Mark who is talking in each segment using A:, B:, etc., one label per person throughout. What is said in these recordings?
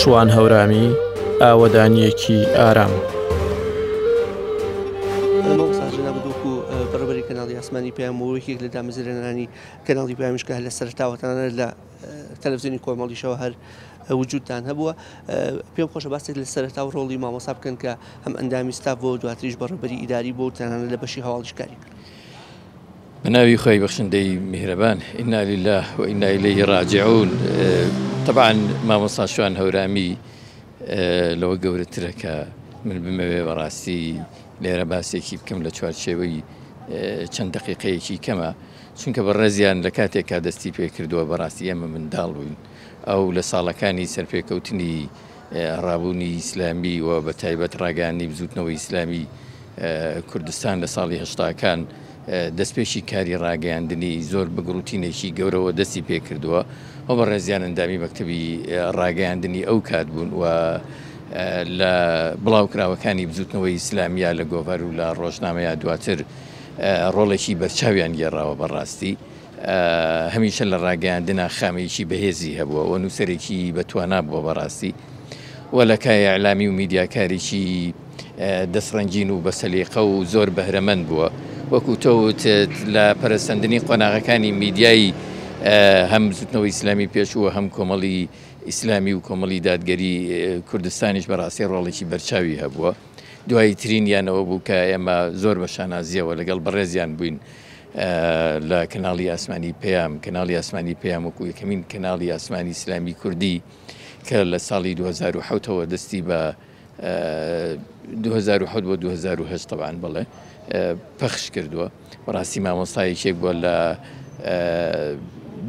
A: شوان هەورامی ئاوەدانیەکی ئارام.
B: بەڕێوەبەری کەناڵی ئاسمانی پێیامەوەیەکێک لە دامەزرێنانی کەناڵی پێیامیشکە لە سەرتاوەتانە لە تەلەڤیزیۆنی کۆمەڵیشەوە هەر وجودتان هەبووە. پێم خۆشە باسێک لە سەرەتا و ڕۆڵی مامۆستا بکەن کە هەم ئەندامی ستاف بۆ دواتریش بەڕێوەبەری ئیداری بۆ و تەنانەت لە بەشی هەواڵیشکاری.
C: بناوي خوي بخشندي مهربان إنا لله وإنا إليه راجعون. طبعا ما مصا شوان هورامي لو قورت لك من بمبي براسي ليرة باسي كيف كم لشوار شوي چند دقيقة كي كما چونکە بەڕێزیان لە کاتێک کا دەستی پێ کردووە بەڕاستی ئێمە منداڵبووین ئەو لە ساڵەکانی سەرپێکەوتنی ڕابوونی ئیسلامی و بە تایبەت ڕاگەیاندنی بزوتنەوەی ئیسلامی کوردستان لە ساڵی هەشتاکان دەستپێشی کاری ڕاگەیاندنی زۆر بگروتینێکی گەورەوە دەستی پێ کردووە و بەڕێزیان ئەندامی مەکتەبی ڕاگەیاندنی ئەو کات بوون و لە بڵاوکراوەکانی بزوتنەوەی ئیسلامیە لە گۆڤەر و لە ڕۆژنامەیە دواتر ڕۆڵێکی بەرچاویان گێڕاوە بەڕاستی هەمیشە لە ڕاگەیاندنا خامەیەکی بەهێزی هەبووە و نووسەرێکی بەتوانا بووە بەڕاستی و لە کای ئەعلامی و میدیاکارێکی دەستڕەنجین و بەسەلیقە و زۆر بەهرەمەند بووە وەکو تۆوت لە پەرستاندنی قۆناغەکانی میدیایی هەم زوتنەوەی ئیسلامی پێشووە هەم کۆمەڵی ئیسلامی و کۆمەڵی دادگەری کوردستانیش بەڕاستی ڕۆڵێکی بەرچاوی هەبووە. دوای ترینیانەوە بوو کە ئێمە زۆر بە شانازیەوە لەگەڵ بەڕێزیان بووین لە کەناڵی ئاسمانی پێیام. کەناڵی ئاسمانی پێیام وەکو یەکەمین کەناڵی ئاسمانی ئیسلامی کوردی کە لە ساڵی 2007ەوە دەستی بە 2007 بۆ 2008 طبعاً بڵێ پەخش کردووە. بەڕاستی مامۆستایەکێک بووە لە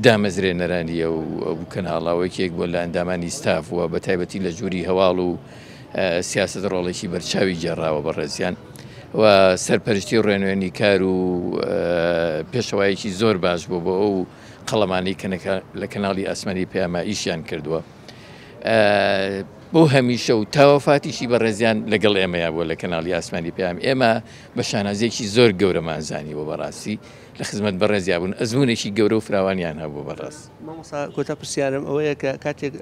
C: دامەزرێنەرانی ئەو کەناڵاوەیەکێک بووە لە ئەندامانی ستاف و بە تایبەتی لە ژووری هەواڵ و سیاست ڕۆڵێکی بەرچاوی جێڕاوە بەڕێزیان و سەرپەرشتی و ڕێنوێنی کار و پێشەوایەکی زۆر باش بوو بۆ ئەو قەڵەمانی کە لە کەناڵی ئاسمانی پێیامە ئیشیان کردووە. بۆ هەمیشە و تاوەفاتیشی بەڕێزیان لەگەڵ ئێمەیە بووە لە کەناڵی ئاسمانی پێیام. ئێمە بە شانازیەکی زۆر گەورەمانزانیوە بەڕاستی لە خزمەت بەڕێزیا بوون ئەزمونێکی گەورە و فراوانیان هەبوو بەڕاست.
B: مامۆستا کۆتا پرسیارم ئەوەیە کە کاتێک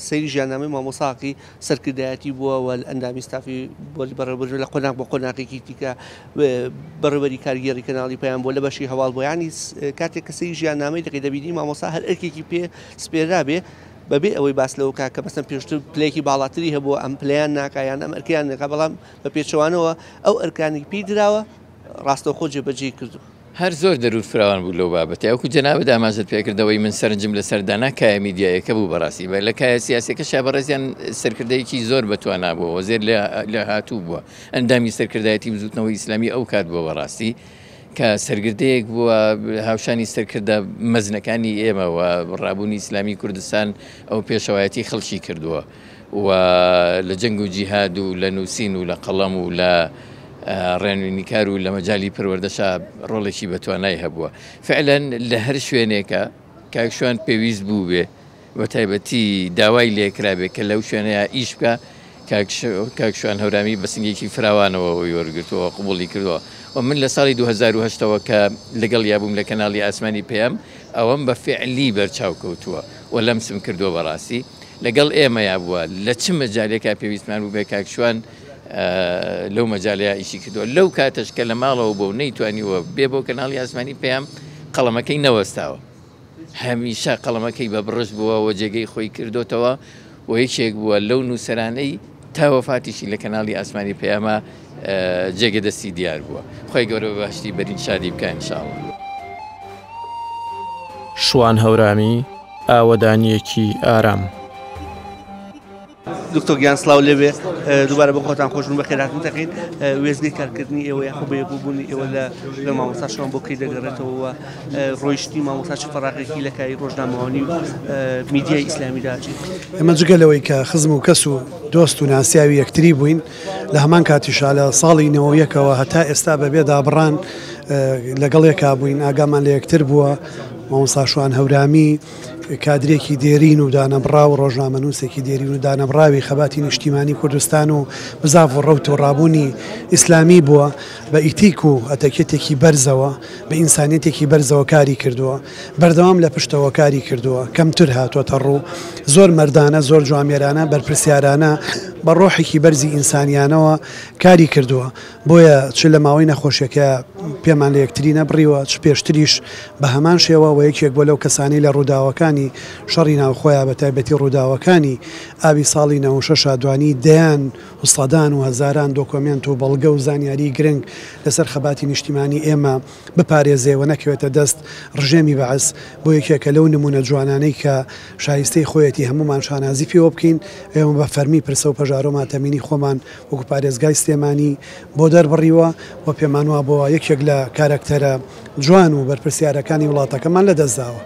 B: سەیری ژیاننامەی مامۆساقی سەرکردایەتی بووە و ئەندامی ستافی بۆ بەڕێوەبەر لە قۆناغ بۆ قۆناغێکی دیکە بەڕێوەبەری کارگێڕی کەناڵی پێیام بۆ لە بەشی هەواڵ بۆ ینی کاتێک کە سەیری ژیاننامەی دەکەی دەبینی مامۆستا هەر ئەرکێکی پێ سپێرا بێ بەبێ ئەوەی باس لەوە کاکە مەسەن پێشتر پلەیەکی باڵاتری هەبووە ئەم پلیان ناکایان ئەم ئەرکیان نەکا بەڵام بە پێچەوانەوە ئەو ئەرکانی پێی درراوە ڕاستەوخۆ جێبەجێ کردو.
C: هەر زۆر دەرور فراوان بوو لەو بابەتە ئەوکو جەنابەت ئاماژت پێکردەوەی من سەرنجم لە سەردانا کایە میدیایەکە بوو بەڕاستی بە لە کایە سیاسەکەشا بەڕێزیان سەرکردەیەکی زۆر بەتوانا بووە زێر لە هاتوو بووە ئەندامی سەرکردایەتی بزوتنەوەی ئیسلامی ئەو کات بووە بەڕاستی کە سەرگردەیەک بووە هاوشانی سەرکردە مەزنەکانی ئێمە و ڕابوونی ئیسلامی کوردستان ئەو پێشەوایەتی خەڵکی کردووە و لە جەنگ و جیهاد و لە نووسین و لە قەڵەم و لە ڕێنوێنی کار و لە مەجای پەروەردەشا ڕۆڵێکی بەتوانای هەبووە. فعلەن لە هەر شوێنێکە کاک شوان پێویست بوو بێ بە تایبەتی داوای لێکرابێ کە لەو شوێنەیە ئیش بکە کاک شوان هەورامی بەسنگێکی فراوانەوە وەرگرتووە قبوڵی کردووە و من لە ساڵی 2008ەوە کە لەگەڵ یابووم لە کەناڵی ئاسمانی پێیام ئەوەم بە فعلی بەرچاو کەوتووە و لەمسم کردووە بەڕاستی لەگەڵ ئێمەیا بووە لە چ مەجالێکا پێویستمان بوو بێ کاک شوان لەو مەجالەیە ئیشی کردووە لەو کاتەش کە لە ماڵەوە بۆ نەیتوانیوە بێ بۆ کەناڵی ئاسمانی پێیام قەڵەمەکەی نەوەستاوە هەمیشە قەڵەمەکەی بە بڕش بووە و جێگەی خۆی کردوتەوە و یەکێک بووە لەو نووسەرانەی تاوەفاتیشی لە کەناڵی ئاسمانی پێیامە جێگە دەستی دیار بووە. خۆی گەورە باشتی بەرین شادی بکە ئینشاڵڵا.
A: شوان هەورامی ئاوەدانیەکی ئارام.
B: دکتۆر گیان سلااو لێبێ دووبارە بە خۆتان خۆشن بە خێراتن دەکەین وێزگەی کارکردنی ئێوە یاخۆ بەیەکبوونی ئێوە لە مامۆستاشەوە بۆ کەی دەگەڕێتەوە ڕۆیشتی مامۆستا فەراغێکی لە کاری ڕۆژنامەوانی و میدیای ئیسلامی داچێت.
D: ئێمە جگەلەوەی کە خزم و کەس و دۆست و ناسیاوی یەکتری بووین لە هەمان کاتیشا لە ساڵی 90ەوە هەتا ئێستا بەبێ دابڕان لەگەڵ یەکا بووین ئاگامان لە یەکتر بووە مامۆستا شوان هەورامی کادرێکی دێرین و دانەبرا و ڕۆژنامەنووسێکی دێرین و دانەبراوی خەباتی نیشتیمانی کوردستان و بزاف و ڕەوت و ڕابوونی ئیسلامی بووە بە ئیتیک و ئەتەکێتێکی بەرزەوە بە ئینسانیەتێکی بەرزەوە کاری کردووە بەردەوام لە پشتەوە کاری کردووە کەمتر هاتوۆتە ڕوو زۆر مەردانە زۆر جوامێرانە بەرپرسیارانە بە ڕۆحێکی بەرزی ئینسانیانەوە کاری کردووە بۆیە چ لە ماوەی نەخۆشیەکە پێمان لە یەکتری نەبڕیوە چ پێشتریش بە هەمان شێوە و یەکێک بۆ لەو کەسانی لە ڕووداوەکانی شەڕی ناوخۆیان بە تایبەتی ڕووداوەکانی ئابی ساڵی 96 دوانی دەیان و سەدان و هەزاران دۆکۆمنت و بەڵگە و زانیاری گرنگ لەسەر خەباتی نیشتیمانی ئێمە بپارێزێەوە نەکەوێتە دەست ڕژێمی بەعس بۆ یەکێکە لەو نمونە جوانانەی کە شایستەی خۆیەتی هەمومان شانازی پێوە بکەین ئێمە بە فەرمی پرسە و پەژارۆ ماتەمینی خۆمان وەکو پارێزگای سلێمانی بۆ دەربڕیوە و پێمان وە بۆ یەکێک لە کارکتەرە جوان و بەرپرسیارەکانی وڵاتەکەمان لەدەستداوە.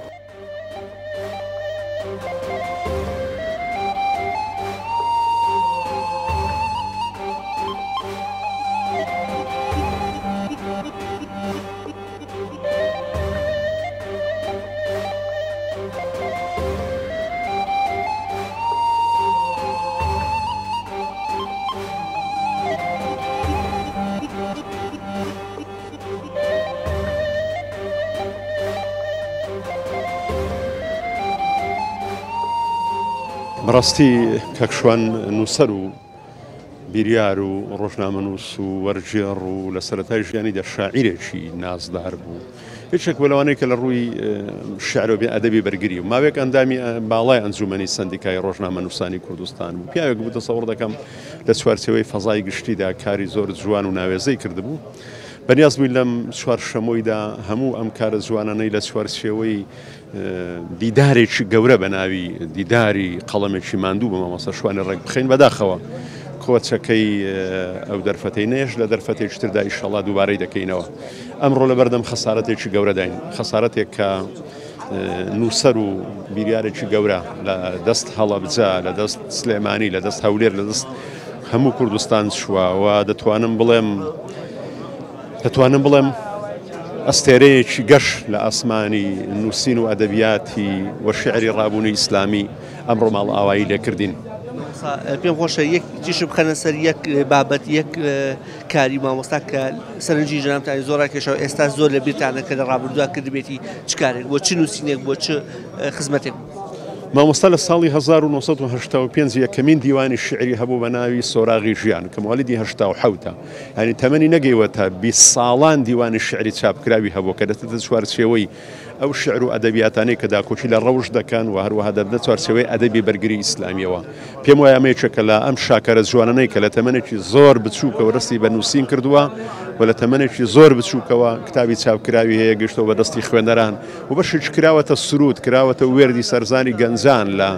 E: بەڕاستی کەکشوان نووسەر و بیریار و ڕۆژنامەنووس و وەرجێڕ و لە سەرەتای ژیانیدا شاعیرێکی نازدار بوو هیچێک بۆ لەوانەیە کە لە ڕووی شعر و ئەدەبی بەرگری و ماوەیەک ئەندامی باڵای ئەنجومەنی سندیکای ڕۆژنامەنووسانی کوردستان بوو پیاوێک بوو تەسەوڕ دەکەم لە چوارچێوەی فەزای گشتیدا کاری زۆر جوان و ناوێزەی کردبوو بەنیاز بووی لەم چوارشەمۆیدا هەموو ئەم کارە جوانانەی لە چوارچێوەی دیدارێکی گەورە بە ناوی دیداری قەڵەمێکی ماندوو بە مامۆستا شوانی ڕێک بخەین بەداخەوە کۆچەکەی ئەو دەرفەتەی نێش لە دەرفەتێکی تردا ئینشەڵا دووبارەی دەکەینەوە ئەمڕۆ لە بەردەم خەسارەتێکی گەورەداین خەسارەتێک کە نووسەر و بیریارێکی گەورە لە دەست هەڵەبجە لە دەست سلێمانی لە دەست هەولێر لە دەست هەموو کوردستان چووە دەتوانم بڵێم ئەستێرەیەکی گەش لە ئاسمانی نووسین و ئەدەبیاتی و شعری ڕابوونی ئیسلامی ئەمڕۆ ماڵ ئاوایی لێکردین.
B: پێم خۆشە یەکیشم بخەنە سەر یەک بابەت یەک کاری مامۆستا کە سەرنجی ژەنامتانی زۆر کێشەوە ئێستا زۆر لە بیرتانە کە لە ڕابردوودا کردبێتی چ کارێک بۆ چ نووسینێک بۆ چ خزمەتێک
E: مامۆستا لە ساڵی 1985 یەکەمین دیوانی شعری هەبوو بە ناوی سۆراغی ژیان کە مۆڵیدی 1970 ینی تەمەنی نەگەیوەتە 20 ساڵان دیوانی شعری چاپکراوی هەبوو کە دەتە چوارچێوەی ئەو شعر و ئەدەبیاتانەی کە داکۆچی لە ڕەوش دەکەن و هەروەها دەبنە چوارچێوەی ئەدەبی بەرگری ئیسلامیەوە پێم وایە ئەمەیەکە لە ئەم شاکەرە جوانانەی کە لە تەمەنێکی زۆر بچووکەوە ڕستی بە نووسین کردووە و لە تەمەنێکی زۆر بچووکەوە کتابی چاپکراوی هەیە گەشتەوە بە دەستی خوێندەران و بەشێک کراوەتە سرود کراوەتە وێردی سەرزانی گەنجان لە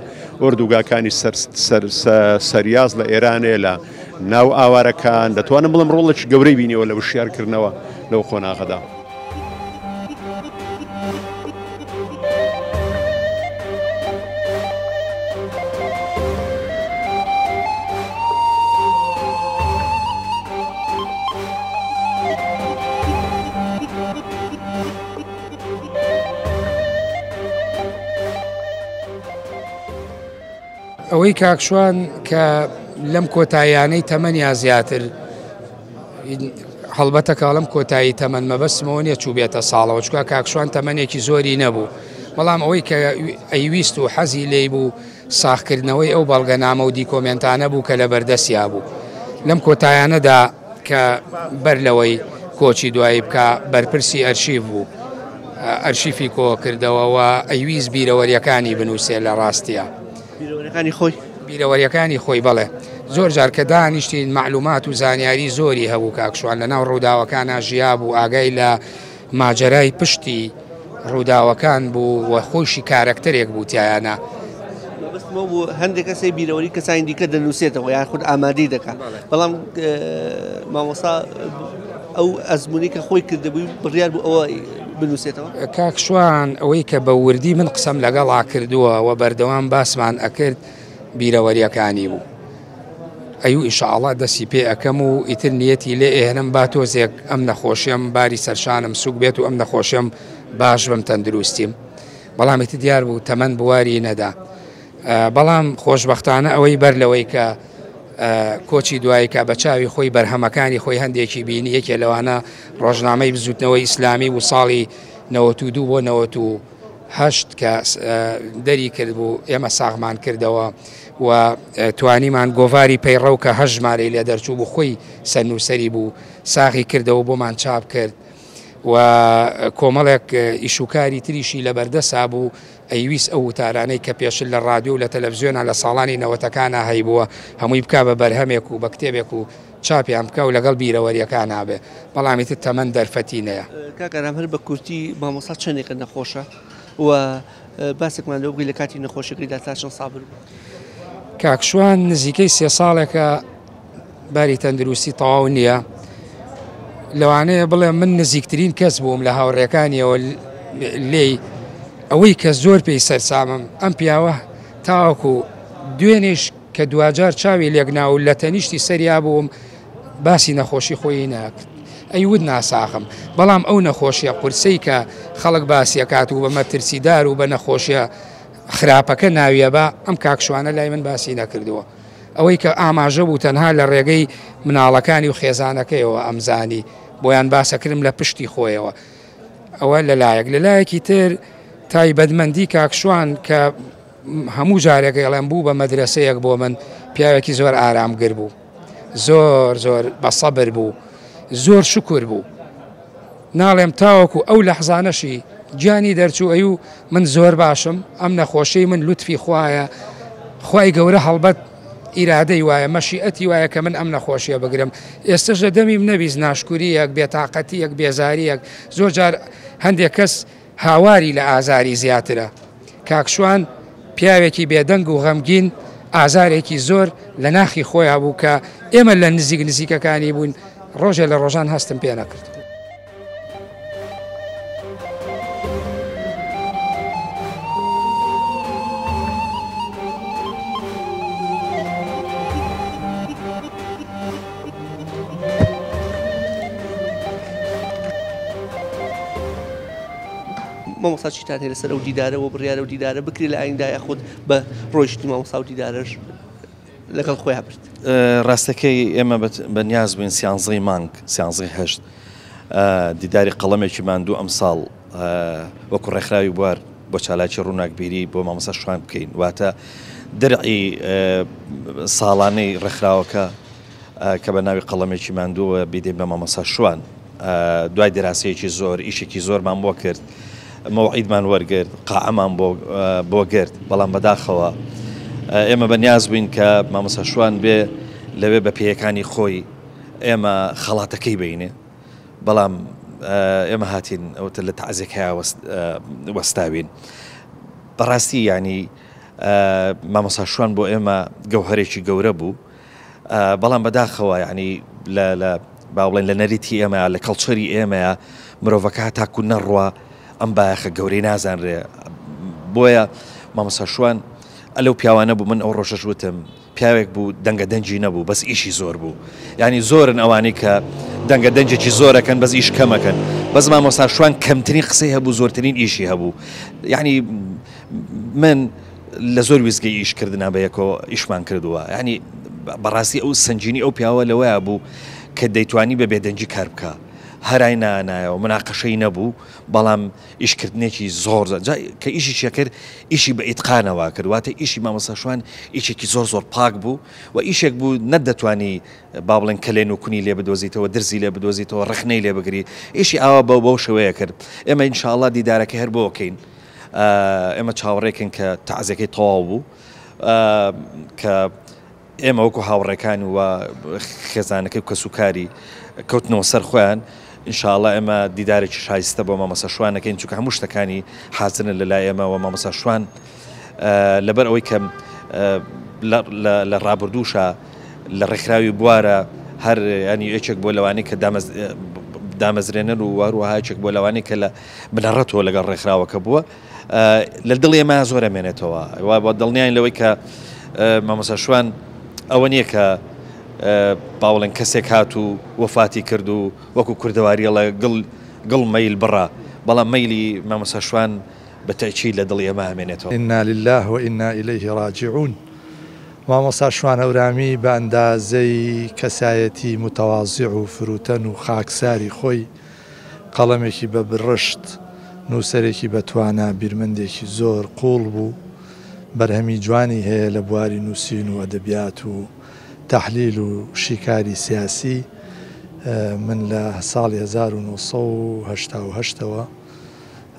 E: ئۆردوگاکانی سەریاز لە ئێرانێ لە ناو ئاوارەکان دەتوانم بڵم ڕۆڵێکی گەورەی بینیەوە لە وشیارکردنەوە لەو خۆناغەدا.
F: ئەوەی کاکشوان کە لەم کۆتاییانەی تەمەنیا زیاتر هەڵبەتە کاڵم کۆتایی تەمەن مەبەستمەوە نیە چوو بێتە ساڵەوە چکە کاکشوان تەمەنێکی زۆری نەبوو بەڵام ئەوەی کە ئەیویست و حەزی لێی بوو ساختکردنەوەی ئەو بەڵگەنامە و دیکۆمنتانە بوو کە لە بەردەستیا بوو لەم کۆتاییانەدا کە بەر لەوەی کۆچی دوایی بکە بەرپرسی ئەرشیف بوو ئەرشیفی کۆ کردەوەەوە ئەیویست بیرەوەریەکانی بنووسێ لە ڕاستیە بیرەوەریەکانی خۆی بڵێ زۆر جار کە دانیشتین معلومات و زانیاری زۆری هەبوو کاکشوان لەناو ڕووداوەکانە ژیا بوو ئاگای لە ماجەرای پشتی ڕووداوەکان بوو و خۆشی کارکتەرێک بوو تایانە
B: بوو هەندێک کەسەی بیرەوەری کەسانی دیکە دەنووسێتەوە یان خود ئامادەی دەکات بەڵام مامۆستا ئەو ئەزمموی کە خۆی کردبووی بڕیار بوو ئەوە بنووسێتەوە
F: کاکشوان ئەوەی کە بە وردی من قسەم لەگەڵا کردووە و بەردەوام باسمان ئەکرد بیرەوەریەکانی بوو ئەیوو ئینشاءڵڵا دەستی پێ ئەەکەم و ئیتر نیەتی لێ ئێنم با تۆزێک ئەم نەخۆشیم باری سەرشانم سوک بێت و ئەم نەخۆشیم باش بم تەندروستیم بەڵامیتی دیار بوو تەمەەن بواری نەدا. بەڵام خۆشببختانە ئەوەی بەر لەوەی کە کۆچی دوایی کا بە چاوی خۆی بەرهەمەکانی خۆی هەندێکی بینی یەکێ لەوانە ڕۆژنامەی بزوتنەوەی ئیسلامی و ساڵی 92 بۆ 98 کە دەری کرد بوو ئێمە ساغمان کردەوە و توانیمان گۆڤاری پەیڕەو کە هەژمارەی لێ دەرچوو بوو خۆی سەرنووسەری بوو ساغی کردەوە بۆمان چاپ کرد و کۆمەڵێک ئیشوکاری تریشی لە بەردەسا بوو ئەیویست ئەو وتارانەی کە پێشل لە ڕادیۆ و لە تەلەڤیزیۆنە لە ساڵانی نەوەتەکانە هەیبووە هەمووی بکا بە بەرهەمێک و بە کتێبێک و چاپیان بکە و لەگەڵ بیرەوەریەکان نابێ بەڵامیت تەمەەن دەرفەتینەیە.
B: کاکەرام هەر بە کورتی مامۆستا چەندێکە نەخۆشە و باسێکمان لەو بگوی لە کاتی نەخۆشیەکەیدا تا چەند سابر بوو.
F: کاکشوان نزیکەی 3 ساڵێکە باری تەندروستی تەواو نییە لەوانەیە بڵێ من نزیکترین کەس بووم لە هاوڕێکانیەوە لێی ئەوەی کە زۆر پێی سەرسامم ئەم پیاوە تاوەکو دوێنێش کە دوجار چاوی لێکنا و لە تەنیشتی سەریا بووم باسی نەخۆشی خۆی ناکرد ئەیود ناساخم بەڵام ئەو نەخۆشیە قورسەی کە خەڵک باسیەکات و بە مەترسیدار و بە نەخۆشیە خراپەکە ناویە بە ئەم کاکشوانە لای من باسی نەکردووە ئەوەی کە ئاماژە بوو تەنها لە ڕێگەی مناڵەکانی و خێزانەکەیەوە ئەمزانی بۆیان باسەکردم لە پشتی خۆیەوە ئەوە لەلایەک لەلایەکی تر تایبەتمەندی کاکشوان کە هەموو جارێکەڵێن بوو بە مەدرسەیەک بۆ من پیاوێکی زۆر ئارامگر بوو زۆر بە سەبر بوو زۆر شکر بوو ناڵێم تاوەکو ئەو لەحزانەشی گیانی دەرچوو ئەو من زۆر باشم ئەم نەخۆشەی من لوتفی خوایە خوای گەورە هەڵبەت ئیرادەی وایە مەشیئەتی وایە کە من ئەم نەخۆشیە بگرم ئێستش لە دەمیم نەبیست ناشکوریەک بێتاقەتیەک بێزاریەک زۆر جار هەندێک کەس هاواری لە ئازاری زیاترە کاکشوان پیاوێکی بێدەنگ و غەمگین ئازارێکی زۆر لە ناخی خۆیان بوو کە ئێمە لە نزیکەکانی بوون ڕۆژێ لە ڕۆژان هەستم پێ نەکرد.
B: مامۆستا چیتان هەیە لەسەر ئەو دیدارەوە بڕیارە و دیدارە بکری لە ئایندای خۆت بە ڕۆیشتی مامۆستا و دیدارەش لەگەڵ خۆیان برد.
G: ڕاستەکەی ئێمە بەنیاز بووین سیانزەی مانگ سیانزەی هەشت دیداری قەڵەمێکی ماندوو ئەم ساڵ وەکو ڕێکخراوی بوار بۆ چالاکی ڕووناکبیری بۆ مامۆستا شوان بکەین واتە دەرعی ساڵانەی ڕێکخراوەکە کە بە ناوی قەڵەمێکی ماندووە بیدەین بە مامۆستا شوان دوای دەراسەیەکی زۆر ئیشێکی زۆرمان بۆ کرد مەوعیدمان وەرگرت قاعەمان بۆ گرت بەڵام بەداخەوە ئێمە بەنیاز بووین کە مامۆستا شوان بێ لەوێ بە پێیەکانی خۆی ئێمە خەڵاتەکەی بینێ بەڵام ئێمە هاتین ئەوتە لە تەعزیێک هەیە وەستاوین بەڕاستی ینی مامۆستا شوان بۆ ئێمە گەوهرێکی گەورە بوو بەڵام بەداخەوە ینی لە باوڵێن لە نەریتی ئێمە لە کەڵچەری ئێمەیە مرۆڤەکە تاکو نەڕوە ئەم بایەخە گەورەی نازانرێ بۆیە مامۆستا شوان ئەلەو پیاوانە بوو من ئەو ڕۆژەش وتم پیاوێک بوو دەنگە دەنجی نەبوو بەس ئیشی زۆر بوو ینی زۆرن ئەوانەی کە دەنگە دەنجێکی زۆرەکەن بەس ئیش کەمەکەن بەس مامۆستا شوان کەمترین قسەی هەبوو زۆرترین ئیشی هەبوو ینی من لە زۆر ویزگەی ئیشکردنا بەیەکەوە ئیشمان کردووە ینی بەڕاستی ئەو سنجینی ئەو پیاوە لەوەیە بوو کە دەیتوانی بە بێدەنجی کار بکە هەرای نانایەوە مناقەشەی نەبوو بەڵام ئیشکردنێکی زۆر کە ئیشی چێ کرد ئیشی بە ئیتقانەوە کرد واتە ئیشی مامۆستا شوان ئیشێکی زۆر پاک بوو و ئیشێک بوو نەدەتوانی با بڵێن کەلێن و کونی لێ بدۆزیتەوە درزی لێ بدۆزیتەوە ڕخنەی لێ بگری ئیشی ئاوا بەو شێوەیە کرد ئێمە ئینشاءڵڵا دیدارەکە هەر بۆکەین ئێمە چاوەڕێکن کە تەعزیەکەی تەواو بوو کە ئێمە وەکو هاوڕێکان و خێزانەکەی و کەسوکاری کەوتنەوە سەر خۆیان ئینشاءڵڵا ئێمە دیدارێکی شایستە بۆ مامۆستا شوانەکەین چونکە هەموو شتەکانی حازرن لەلای ئێمەوە مامۆستا شوان لەبەر ئەوەی کە لە ڕابردووشە لە ڕێکخراوی بوارە هەر ینی یەکێک بۆ لەوانەی کە دامەزرێنەر و واروەها یەکێک بۆ لەوانەی کە لە بنەڕەتەوە لەگەڵ ڕێکخراوەکە بووە لە دڵی ئێمە زۆر ئەمێنێتەوە بۆ دڵنیان لەوەی کە مامۆستا شوان ئەوە نییە کە باوڵێن کەسێک هات و وەفاتی کرد و وەکو کوردەواریەڵە گڵ مەیل بڕا بەڵام مەیلی مامۆستا شوان بەتەکی لە دڵی ئێمە هەمێنێتەوە.
H: ئینا لله وئینا ئیلەیه ڕاجعون. مامۆستا شوان هەورامی بە ئەندازەی کەسایەتی متەواضع و فروتەن و خاکساری خۆی قەڵەمێکی بە برشت، نووسەرێکی بەتوانە، بیرمەندێکی زۆر قوڵ بوو، بەرهەمی جوانی هەیە لە بواری نووسین و ئەدەبیات و تەحلیل و شیکاری سیاسی. من لە ساڵی 1980ەوە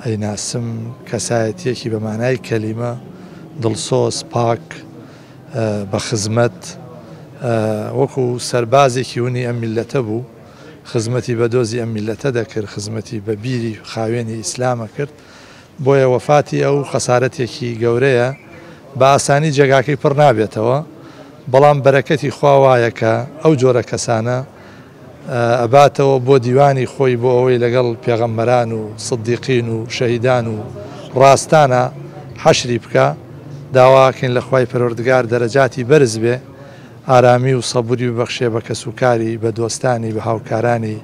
H: ئەیناسم کەسایەتیەکی بە مانای کەلیمە دڵسۆز، پاک، بە خزمەت، وەکو سەربازێکی ونی ئەم میلەتە بوو، خزمەتی بە دۆزی ئەم میلەتە دەکرد، خزمەتی بە بیری خاوێنی ئیسلامە کرد. بۆیە وەفاتی ئەو خەسارەتێکی گەورەیە، بە ئاسانی جێگاکەی پڕ نابێتەوە، بەڵام بەرەکەتی خوا وایە کە ئەو جۆرە کەسانە ئەباتەوە بۆ دیوانی خۆی بۆ ئەوەی لەگەڵ پێغەمبەران و سدیقین و شەهیدان و ڕاستانە حەشری بکە. داواکەین لە خوای پەروەردگار دەرەجاتی بەرز بێ، ئارامی و سەبوری ببەخشێ بە کەسوکاری، بە دۆستانی، بە هاوکارانی،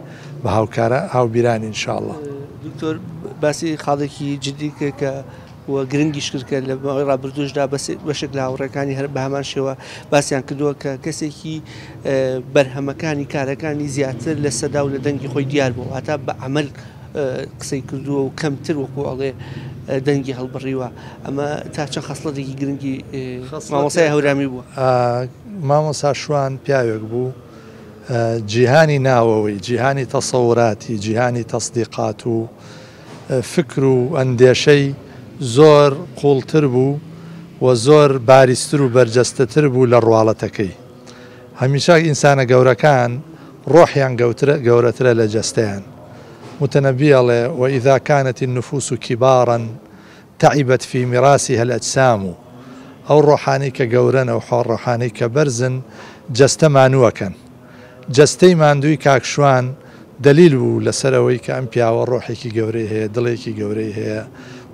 H: بە هاوبیرانی ئینشاءڵڵا.
B: دکتۆر باسی خاڵێکی جدی کە و گرنگیش کرد کە لە ماوەی ڕابردوشدا بەشێک لە هاوڕێکانی هەر بە هەمان شێوە باسییان کردووە کە کەسێکی بەرهەمەکانی کارەکانی زیاتر لە سەدا و لە دەنگی خۆی دیار بوو، هاتا بە عمل قسەی کردووە و کەمتر وەکو ئەڵێ دەنگی هەڵبڕیوە. ئەمە تا چەند خەسڵەتێکی گرنگی مامۆسای هەورامی بووە.
H: مامۆستا شوان پیاوێک بوو جیهانی ناوەوەی، جیهانی تەسەوراتی، جیهانی تەصدیقات و فکر و ئەندێشەی زۆر قوڵتر بوو و زۆر باریستر و بەرجەستەتر بوو لە ڕواڵەتەکەی. هەمیشە ئینسانە گەورەکان ڕۆحیان گەورەترە لە جەستەیان. متنبي الله وإذا كانت النفوس كبارا تعبت في مراسها الأجسام أو روحاني كجورن أو حور روحاني كبرزن جست مانوكا جستي ماندوي كاكشوان دليل لسروي كأمبيا والروحي كي جوري هي دلي كي جوري هي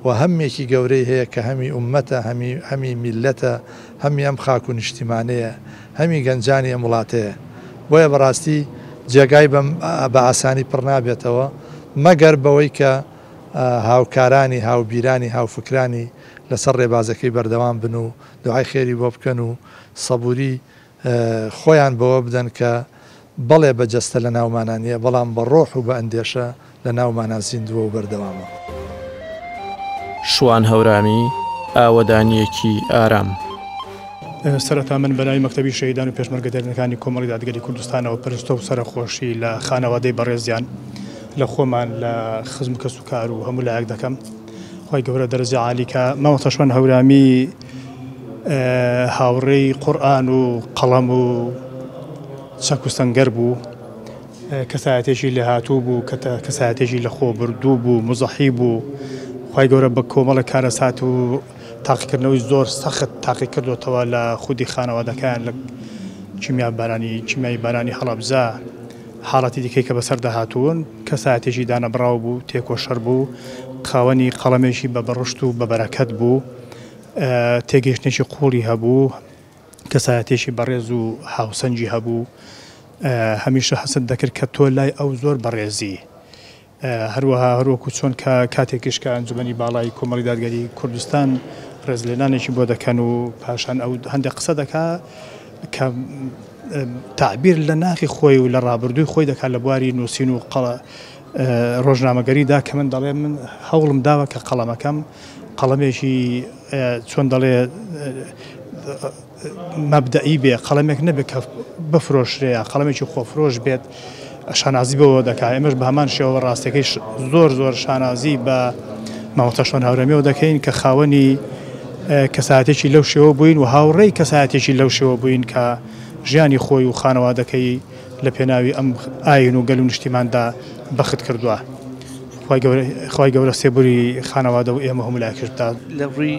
H: وهمي كي جوري هي كهمي أمته همي ملته همي أمخاكون اجتماعية همي جنجاني ملاته ويا براستي جێگای بە ئاسانی پڕ نابێتەوە مەگەر بەوەی کە هاوکارانی، هاوبیرانی، هاوفکرانی لەسەر ڕێبازەکەی بەردەوام بن و دوعای خێری بۆ بکەن و سەبووری خۆیان بەوە بدەن کە بەڵێ بەجەستە لە ناومانانیە، بەڵام بە ڕۆح و بە ئەندێشە لە ناومانان زیندووە و بەردەوامە.
A: شوان هەورامی ئاوەدانیەکی ئارام.
I: سەرەتا من بەناوی مەکتەبی شەهیدان و پێشمەرگەدەرنەکانی کۆمەڵی دادگەری کوردستانەوە پەرستۆ و سەرخۆشی لە خانەوادەی بەڕێزیان لە خۆمان لە خزم کەس و کار و هەموو لایەک دەکەم. خۆی گەورە دەرەجە عالیکە. مامۆستا شوان هەورامی هاوڕێی قورئان و قەڵەم و چەک و سەنگەر بوو، کەسایەتێکی لە هاتوو بوو، کەسایەتێکی لە خۆ بردوو بوو، مزەحی بوو. خۆی گەورە بە کۆمەڵە کارەسات و تاقیکردنەوەی زۆر سەخت تاقی کردوتەوە لە خودی خانەوادەکان لە چیمیای بارانی هەڵەبجە حاڵەتی دیکەی کە بەسەر دەهاتوون. کەسایەتێکی دانەبراو بوو، تێکۆشەر بوو، خاوەنی قەڵەمێکی بە بەڕشت و بە بەرەکەت بوو، تێگەیشتێکی قوڵی هەبوو، کەسایەتێکی بەڕێز و هاوسەنجی هەبوو. هەمیشە حەسەد دەکرد کە تۆ لای ئەو زۆر بەڕێزی. هەروەها هەروەکو چۆن کە کاتێکیش کە ئەنجومەنی باڵای کۆمەڵی دادگەری کوردستان ڕێزلێنانێکی بۆ دەکەن و پاشان ئەو هەندێک قسە دەکا کە تعبیر لە ناخی خۆی و لە ڕابردووی خۆی دەکات لە بواری نووسین و ڕۆژنامەگەریدا کە من دەڵێ من هەوڵم داوە کە قەڵەمەکەم قەڵەمێکی چۆن دەڵێ مەبدەئی بێ، قەڵەمێک نەبێت کە بفرۆشرێ، قەڵەمێکی خۆفرۆش بێت، شانازی بەوە دەکات. ئێمەش بە هەمان شێوە ڕاستەکەی زۆر شانازی بە مامۆستا شوان هەورامیەوە دەکەین کە خاوەنی کەسایەتێکی لەو شێوە بووین و هاوڕێی کەسایەتێکی لەو شێوە بووین کە ژیانی خۆی و خانەوادەکەی لە پێناوی ئەم ئاین و گەل و نیشتیماندا بەخت کردووە. خی گەورە سێبوری خانەوادە و ئێمە هەموو لاکرددا.
B: لە ڕووی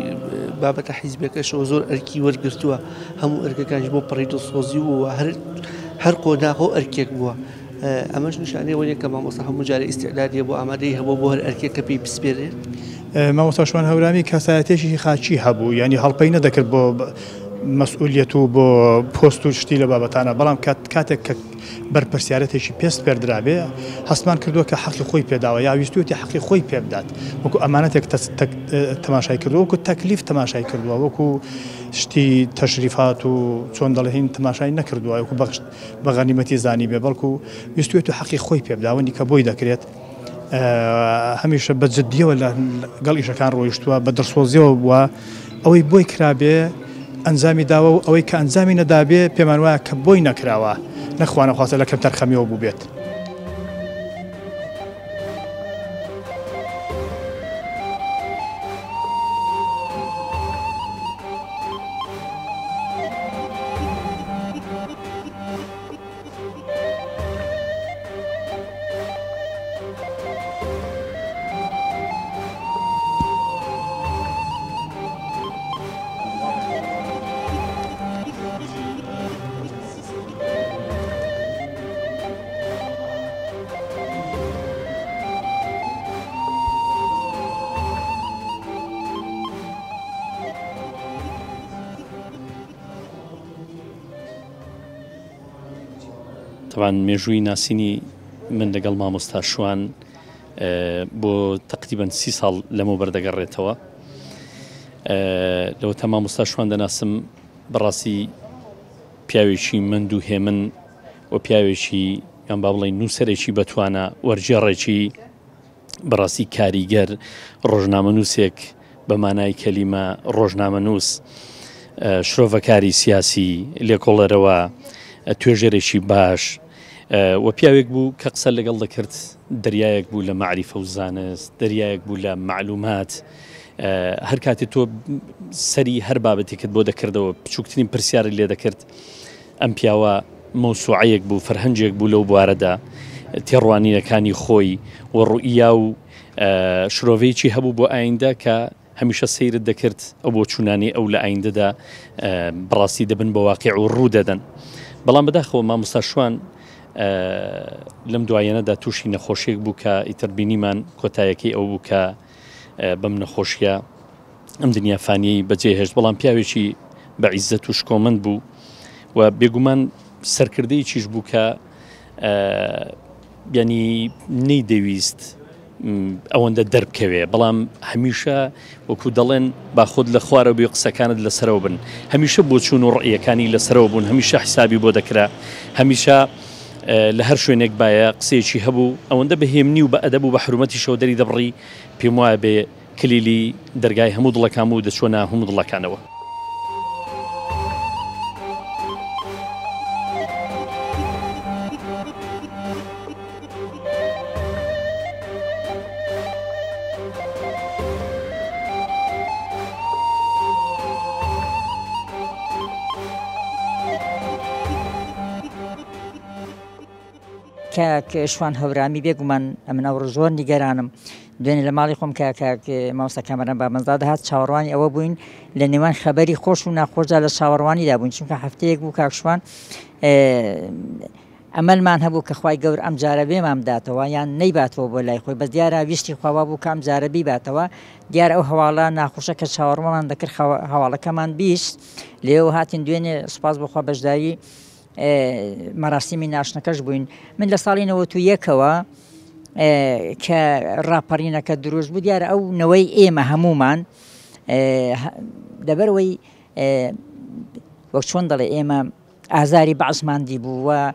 B: بابەتە حیزبەکەشەوە زۆر ئەرکی وەرگرتووە، هەموو ئەرکەکانش بۆ پەڕی دڵسۆزی و هەر قۆناغ و ئەرکێک بووە. ئەمەش نیشانەیە وەیە کە مامۆستا هەموو جارە ئیستعدادیە بۆ ئامادەی هەبوو بۆ هەر ئەرکێکە پێی بسپێرێت.
I: مامۆستا شوان هەورامی کەسایەتێکی خاچی هەبوو، ینی هەڵپەی نەدەکرد بۆ مەسئولیەت و بۆ پۆست و شتی لە بابەتانە بەڵام کاتێک کە بەرپرسیارەتێکی پێست پێدرابێ هەستمان کردووە کە حەقی خۆی پێداوە یا ویستوتی حەقی خۆی پێ بدات وەکو ئەمانەتێک تەماشای کردووە وەکو تەکلیف تەماشای کردووە وەکو شتی تەشریفات و چۆن دەڵێن تەماشای نەکردووە وەکو بە غەنیمەتی زانی بێ بەڵکو ویستوێت و حەقی خۆی پێ بداوەنی کە بۆی دەکرێت هەمیشە بە جددیەوە لەگەڵ ئیشەکان ڕۆیشتووە بە دڵسۆزیەوە بووە ئەوەی بۆی کرابێ ئەنجامی داوە و ئەوەی کە ئەنجامی نەدابێ پێمان وایە کە بۆی نەکراوە نەخوانە خواستە لە کەم تەرخەمیەوە بوو بێت.
J: طبعا مێژووی ناسینی من لەگەڵ مامۆستا شوان بۆ تقریبا 30 ساڵ لەمە بەردەگەڕێتەوە لەوە تا مامۆستا شوان دەناسم بەڕاستی پیاوێکی مند و هێمن و پیاوێکی یان با بڵێن نووسەرێکی بەتوانە وەرجێڕێکی بەڕاستی کاریگەر ڕۆژنامەنووسێک بە مانای کەلیمە ڕۆژنامەنووس شرۆڤەکاری سیاسی لێکۆڵەرەوە توێژێرێکی باش و پیاوێک بوو کە قسە لەگەڵ دەکرد دەریایەک بوو لە معریفە و زانست دەریایەک بوو لە معلومات هەر کاتێ تۆ سەری هەر بابەتێکت بۆ دەکردەوە بچووکترین پرسیاری لێ دەکرد ئەم پیاوە مەوسوعەیەک بوو فەرهەنجێک بوو لەو بوارەدا تێڕوانینەکانی خۆی و ڕوئیا و شرۆڤەیەکی هەبوو بۆ ئایندە کە هەمیشە سەیرت دەکرد ئەو بۆ چوونانی ئەو لە ئایندەدا بەڕاستی دەبن بە واقع و ڕوو دەدەن بەڵام بەداخەوە مامۆستا شوان لەم دوایەنەدا تووشی نەخۆشیێک بوو کە ئیتر بینیمان کۆتایەکەی ئەو بوو کە بەم نەخۆشیە ئەم دنیا فانیەی بەجێهێشت بەڵام پیاوێکی بە عیزەت و شکۆمەند بوو و بێگومان سەرکردەیەکیش بوو کە ینی نەیدەویست ئەوەندە دەربکەوێ بەڵام هەمیشە وەکو دەڵێن با خۆت لە خوارە بێ قسەکانت لەسەرەوە بن هەمیشە بۆ چوون و ڕێیەکانی لەسەرەوە بوون هەمیشە حسابی بۆ دەکرا هەمیشە لە هەر شوێنێک باە قسەیەکی هەبوو ئەوەندە بەهێمنی و بە ئەدەب و بە حرومەتی شەو دەری دەبڕی پێم وایە بێ کلیلی دەرگای هەموو دڵەکان و دەچۆنە هەموو دڵەکانەوە.
K: کە شوان هەورامی بێگومان ئەمن ئەوڕ زۆر نیگەرانم دوێنێ لە ماڵی خۆم مامۆستا کامەران بامەزا دەهات چاوەڕوانی ئەوە بووین لە نێوان خەبەری خۆش و ناخۆشدا لە چاوەڕوانیدا بووین چونکە هەفتەیەک بوو کاکشوان ئەمەلمان هەبوو کە خوای گەور ئەم جارە بێمان بداتەوە یان نەیباتەوە بۆ لای خۆی بەس دیارە ویستی خواوا بوو کە ئەم جارە بیباتەوە دیارە ئەو هەواڵە ناخۆشە کە چاوەڕوانمان دەکرد هەواڵەکەمان بیست لێەوە هاتین دوێنێ سوپاس بخوا بەشداری مەراسیمی ناشنەکەش بووین من لە ساڵی 91ەوە کە ڕاپەڕینەکە دروست بوو دیارە ئەو نەوەی ئێمە هەمومان دەبەرەوەی وەک چۆن دەڵێ ئێمە ئازاری بەعزماندی بوو و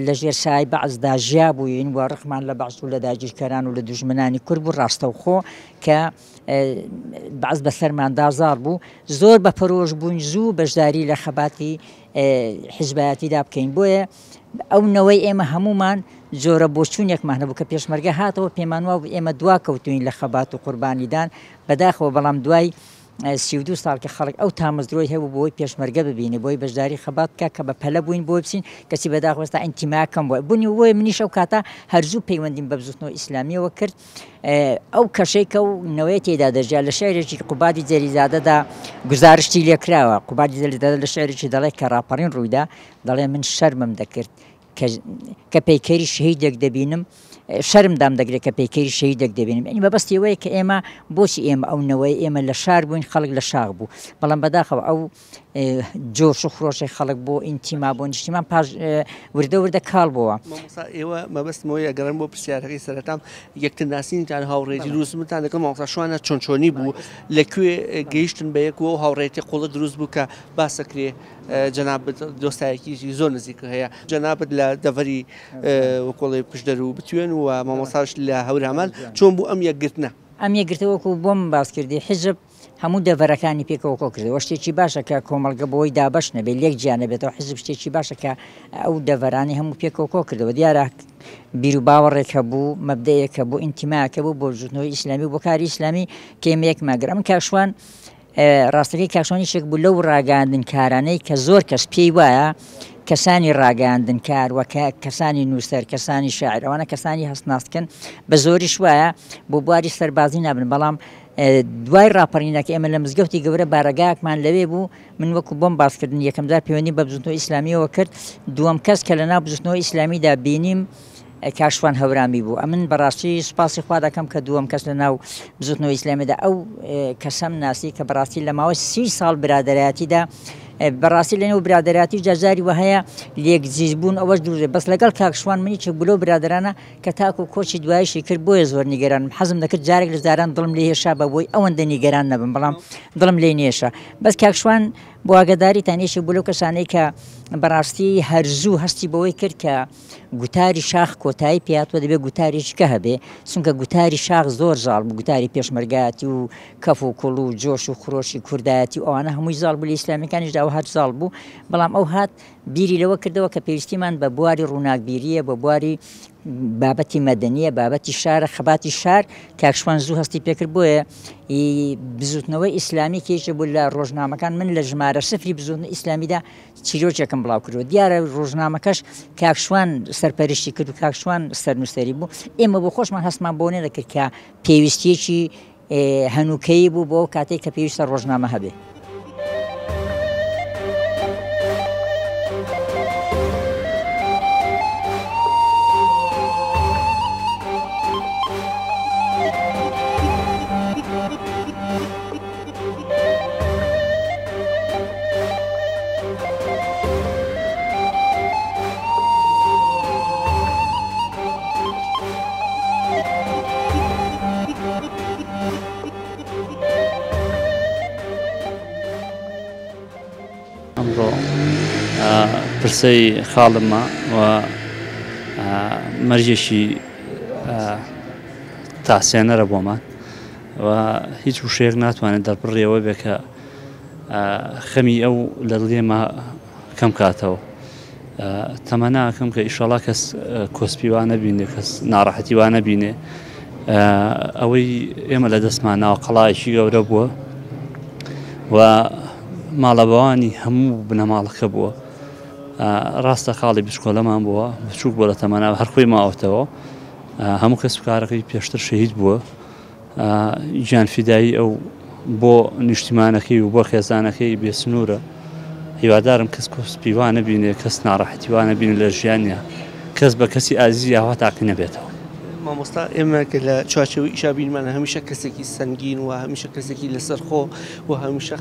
K: لە ژێر سای بەعزدا ژیا بووین و ڕقمان لە بەعز و لە داگیرکەران و لە دوژمنانی کورد بوو ڕاستەوخۆ کە بەعز بە سەرماندازار بوو زۆر بە پەرۆژ بووین زوو بەشداری لە خەباتی حیزبایەتیدا بکەین بۆیە ئەو نەوەی ئێمە هەمومان جۆرە بۆچوونێکمان هەبوو کە پێشمەرگە هاتەوە پێمان وا ئێمە دوا کەوتوین لە خەبات و قوربانیدان بەداخەوە بەڵام دوای 32 ساڵ کە خەڵک ئەو تامەزدرۆی هەبوو بۆی پێشمەرگە ببینی بۆی بەشداری خەبات بکە کە بە پەلە بووین بۆی بچین کەسی بەداخواستا ئینتیماکەم بووە بوونی وۆی منیش ئەو کاتە هەرزوو پەیوەندیم بە بزوتنەوە ئیسلامیەوە کرد ئەو کەشەی کە و نەوەی تێدا دەژیا لە شعرێکی قوبادی جەلیزادەدا گزارشتی لێکراوە قوبادی جەلیزادە لە شعرێکی دەڵێ کە ڕاپەڕین ڕوویدا دەڵێ من شەرمم دەکرد کە پەیکەری شەهیدێک دەبینم شەرمدام دەگرێت کە پێکەری شەهیدێک دەبێنین ئەنی بەبەستیەوەی کە ئێمە بۆچی ئێمە ئەو نەوەی ئێمە لە شار بووین خەڵک لە شاغ بوو بەڵام بەداخەوە ئەو جۆش و خڕۆشی خەڵک بۆ ئینتیما بۆ نیشتیمان پاش وردە وردە کاڵ بووە
B: ئێوە مەبەستمەوەی ئەگەڕم بۆ پرسیارەکەی سەرەتام یەکترناسینتان هاوڕێتی دروستمتان دەکەم مامۆستا شوانە چۆنچۆنی بوو لەکوێ گەیشتن بە یەکەوە و هاوڕێتی قوڵە دروست بوو کە باسەکرێ جەنابەت دۆستایەکی زۆر نزیکە هەیە جەنابەت لە دەڤەری وەکۆڵی پشدەر و بتوێن و مامۆستاش لە هەورامان چۆن بوو ئەم یەکگرتنە
K: ئەم یەکگرتەوەکو بۆم باس کردی حیزب هەموو دەڤەرەکانی پێکەوە کۆ کردەوە شتێکی باشە کە کۆمەڵگە بەوەی دابش نەبێت لێک گیانە بێتەوە حیزب شتێکی باشە کە ئەو دەڤەرانی هەموو پێکەوە کۆ کردەوە دیارە بیر و باوەڕێکە بوو مەبدەیەکە بوو ئینتیماکە بوو بۆ ژوتنەوەی ئیسلامی بۆ کاری ئیسلامی کە ئێمە یەکماگەر ئەم کاکشوان ڕاستەکەی کاکشوانیشێک بوو لەو ڕاگەاندن کارانەی کە زۆر کەس پێی وایە کەسانی ڕاگەاندن کار وەکە کەسانی نووسەر کەسانی شاعر ئەوانە کەسانی هەستناسکن بە زۆریش وایە بۆ بواری سەربازی نابن بەڵام دوای ڕاپەڕینەکە ئێمە لە مزگەوتی گەورە بارەگایەکمان لەوێ بوو من وەکو بۆم باسکردن یەکەمدار پەیوەندی بە بزوتنەوەی ئیسلامیەوە کرد دووەم کەس کە لە ناو بزوتنەوەی ئیسلامیدا بینیم کاشوان هەورامی بوو ئەمن بەڕاستی سوپاسی خوا دەکەم کە دووەم کەس لە ناو بزوتنەوەی ئیسلامیدا ئەو کەسەم ناسی کە بەڕاستی لە ماوەی 30 ساڵ برادەرایەتیدا بەڕاستی لەنێو برادەراتی جاجاری وە هەیە لێکجیز بوون ئەوەش دوورێ بەس لەگەڵ کاکشوان منی چ بلۆ برادرانە کە تاکو کۆچی دوایشی کرد بۆیە زۆر نیگەران حەزم دەکرد جارێک لە جاران دڵم لێ هێشا بە بۆی ئەوەندە نیگەران نەبم بەڵام دڵم لێ نێشە بەس کاکشوان بۆ ئاگاداری تانێشی بۆ لەو کەسانەی کە بەڕاستی هەرزوو هەستی بەوەی کرد کە گوتاری شاخ کۆتایی پێاتوە دەبێت گوتاریشکە هەبێ چونکە گوتاری شاخ زۆر زاڵ بوو گوتاری پێشمەرگاتی و کەف و کوڵ و جۆش و خۆشی کوردایەتی و ئەوانە هەمووی زاڵ بوو لە ئیسلامیەکانیشدا و هەر زاڵ بوو بەڵام ئەو هات بیری لەوە کردەوە کە پێویستیمان بە بواری ڕووناکبیریە بە بواری بابەتی مەدەنیە بابەتی شارە خەباتی شار کاکشوان زوو هەستی پێکرد بۆیە بزوتنەوەی ئیسلامی کێشە بوو لە ڕۆژنامەکان من لە ژمارە سفری بزوتنە ئیسلامیدا چیرۆکێکم بڵاو کردەوە دیارە ڕۆژنامەکەش کاکشوان سەرپەرشتی کرد و کاکشوان سەرنووسەری بوو ئێمە بۆ خۆشمان هەستمان بۆ نەدەکرد کە پێویستیەکی هەنووکەی بوو بۆ کاتێک کە پێویستە ڕۆژنامە هەبێ
J: پرسەی خاڵمە و مەرجێکی تاسێنەرە بۆمان و هیچ وشەیەک ناتوانێت دەربڕێەوە بێ کە خەمی ئەو لە دڵێمە کەم کاتەوە تەمەناکەم کە ئیشەڵا کەس کۆسپیوانە بینێ کەس ناڕەحەتیوانە بینێ ئەوەی ئێمە لە دەستماناوە قەڵایەکی گەورە بووە و ماڵەبەوانی هەموو بنەماڵەکە بووە ڕاستە خاڵی بچکۆلەمان بووە بچووک بۆ لە تەمەناوە هەرخۆی ماوەتەوە هەموو کەس کارەکەی پێشتر شەهید بووە گیانفیدایی ئەو بۆ نیشتیمانەکەی و بۆ خێزانەکەی بێسنوورە هیوادارم کەس کۆسپیوانە بینێ کەس ناڕەحەتیوانە بینێ لە ژیانیا کەس بە کەسی ئازیزی ئاوا تاقی نەبێتەوە
B: مامۆستا ئێمە کە لە چوارچێوەی ئیشابینمانە هەمیشە کەسێکی سەنگین و هەمیشە کەسێکی لەسەرخۆ و هەمیشە